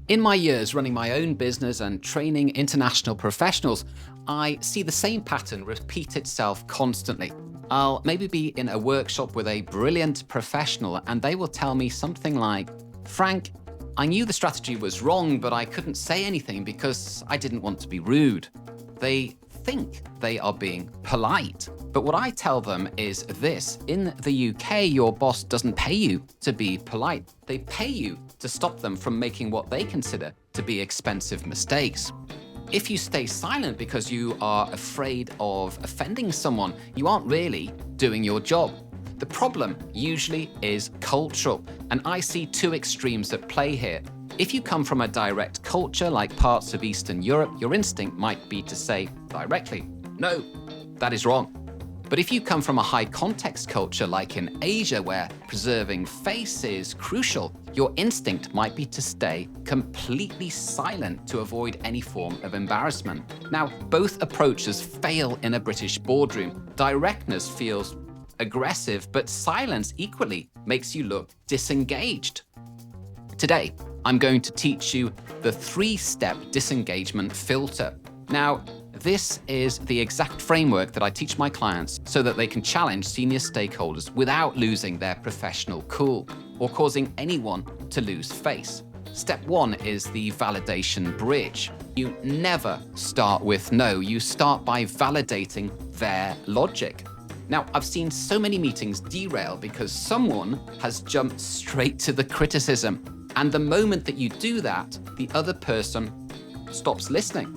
In my years running my own business and training international professionals, I see the same pattern repeat itself constantly. I'll maybe be in a workshop with a brilliant professional and they will tell me something like, "Frank, I knew the strategy was wrong, but I couldn't say anything because I didn't want to be rude." They think they are being polite. But what I tell them is this: in the UK, your boss doesn't pay you to be polite. They pay you to stop them from making what they consider to be expensive mistakes. If you stay silent because you are afraid of offending someone, you aren't really doing your job. The problem usually is cultural, and I see two extremes at play here. If you come from a direct culture like parts of Eastern Europe, your instinct might be to say directly, "No, that is wrong." But if you come from a high context culture like in Asia, where preserving face is crucial, your instinct might be to stay completely silent to avoid any form of embarrassment. Now, both approaches fail in a British boardroom. Directness feels aggressive, but silence equally makes you look disengaged. Today, I'm going to teach you the 3-step disengagement filter. Now, this is the exact framework that I teach my clients so that they can challenge senior stakeholders without losing their professional cool or causing anyone to lose face. Step 1 is the validation bridge. You never start with no, you start by validating their logic. Now, I've seen so many meetings derail because someone has jumped straight to the criticism. And the moment that you do that, the other person stops listening.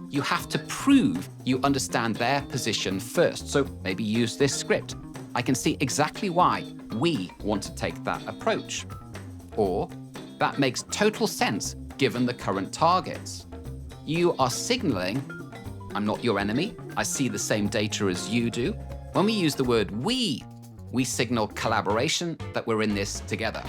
You have to prove you understand their position first. So maybe use this script. I can see exactly why we want to take that approach. Or, that makes total sense given the current targets. You are signaling, I'm not your enemy. I see the same data as you do. When we use the word we signal collaboration, that we're in this together.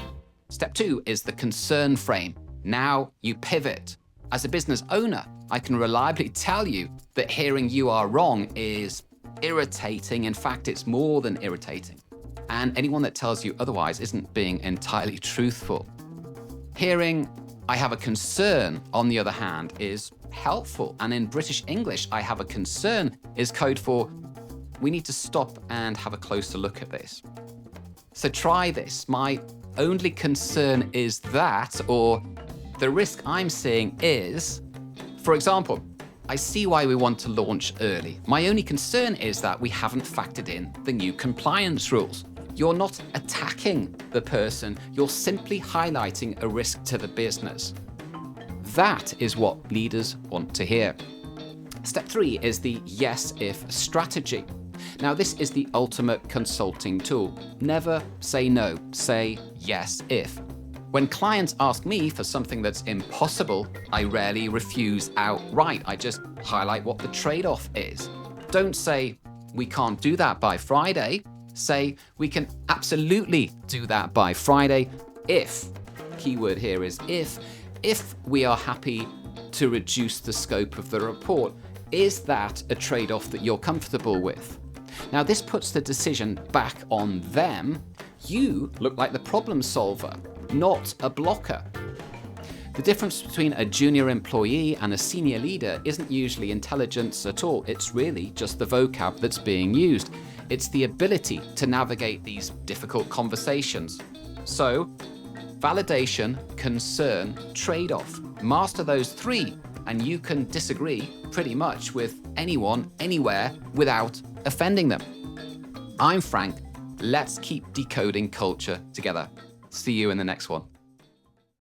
Step 2 is the concern frame. Now you pivot. As a business owner, I can reliably tell you that hearing you are wrong is irritating. In fact, it's more than irritating. And anyone that tells you otherwise isn't being entirely truthful. Hearing I have a concern, on the other hand, is helpful. And in British English, I have a concern is code for we need to stop and have a closer look at this. So try this. My only concern is that, or the risk I'm seeing is, for example, I see why we want to launch early. My only concern is that we haven't factored in the new compliance rules. You're not attacking the person, you're simply highlighting a risk to the business. That is what leaders want to hear. Step 3 is the yes-if strategy. Now, this is the ultimate consulting tool. Never say no, say yes if. When clients ask me for something that's impossible, I rarely refuse outright. I just highlight what the trade-off is. Don't say, we can't do that by Friday. Say, we can absolutely do that by Friday if, keyword here is if we are happy to reduce the scope of the report. Is that a trade-off that you're comfortable with? Now, this puts the decision back on them. You look like the problem solver, not a blocker. The difference between a junior employee and a senior leader isn't usually intelligence at all. It's really just the vocab that's being used. It's the ability to navigate these difficult conversations. So, validation, concern, trade-off. Master those 3, and you can disagree pretty much with anyone, anywhere, without offending them. I'm Frank. Let's keep decoding culture together. See you in the next one.